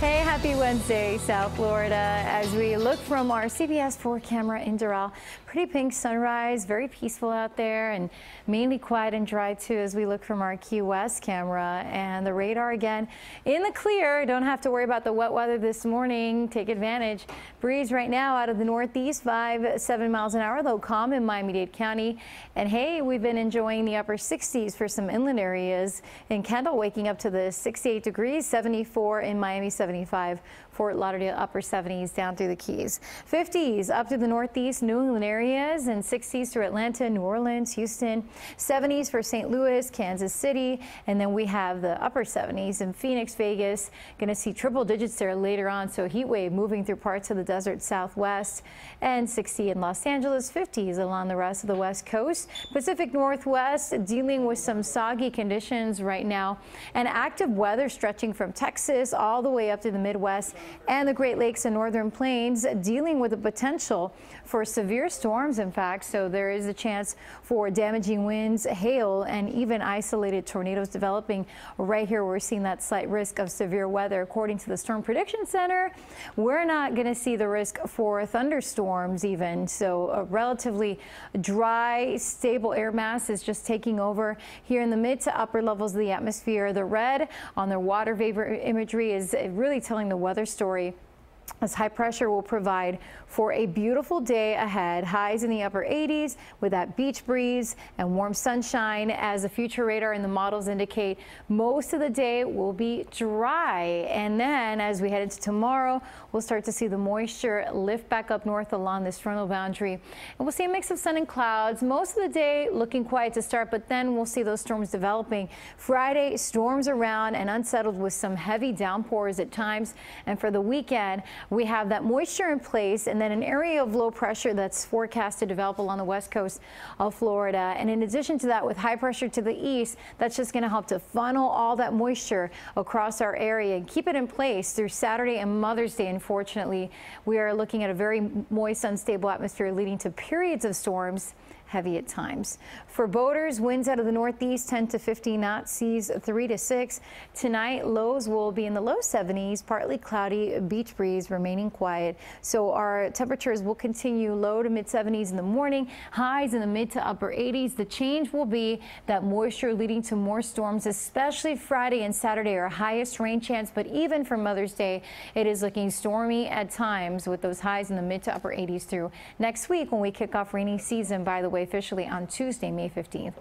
Hey, happy Wednesday, South Florida. As we look from our CBS 4 camera in Doral, pretty pink sunrise, very peaceful out there and mainly quiet and dry too as we look from our Key West camera. And the radar again in the clear. Don't have to worry about the wet weather this morning. Take advantage. Breeze right now out of the northeast, 5-7 miles an hour, though calm in Miami-Dade County. And hey, we've been enjoying the upper 60s for some inland areas. In Kendall, waking up to the 68 degrees, 74 in Miami, 75, Fort Lauderdale, upper 70s down through the Keys. 50s up to the northeast, New England areas, and 60s through Atlanta, New Orleans, Houston. 70s for St. Louis, Kansas City, and then we have the upper 70s in Phoenix, Vegas. Going to see triple digits there later on, so heat wave moving through parts of the desert southwest, and 60 in Los Angeles, 50s along the rest of the west coast. Pacific Northwest dealing with some soggy conditions right now, and active weather stretching from Texas all the way up to the Midwest and the Great Lakes and Northern Plains, dealing with the potential for severe storms, in fact. So there is a chance for damaging winds, hail, and even isolated tornadoes developing right here. We're seeing that slight risk of severe weather. According to the Storm Prediction Center, we're not going to see the risk for thunderstorms even. So a relatively dry, stable air mass is just taking over here in the mid to upper levels of the atmosphere. The red on the water vapor imagery is really telling the weather story, as high pressure will provide for a beautiful day ahead. Highs in the upper 80s with that beach breeze and warm sunshine. As the future radar and the models indicate, most of the day will be dry. And then as we head into tomorrow, we'll start to see the moisture lift back up north along this frontal boundary. And we'll see a mix of sun and clouds. Most of the day looking quiet to start, but then we'll see those storms developing. Friday, storms around and unsettled with some heavy downpours at times. And for the weekend, we have that moisture in place and then an area of low pressure that's forecast to develop along the west coast of Florida. And in addition to that, with high pressure to the east, that's just going to help to funnel all that moisture across our area and keep it in place through Saturday and Mother's Day. Unfortunately, we are looking at a very moist, unstable atmosphere leading to periods of storms, heavy at times. For boaters, winds out of the northeast 10 to 15 knots, seas 3 to 6. Tonight, lows will be in the low 70s, partly cloudy, beach breeze remaining quiet. So our temperatures will continue low to mid 70s in the morning, highs in the mid to upper 80s. The change will be that moisture leading to more storms, especially Friday and Saturday, our highest rain chance. But even for Mother's Day, it is looking stormy at times with those highs in the mid to upper 80s through next week when we kick off rainy season, by the way, officially on Tuesday, May 15th.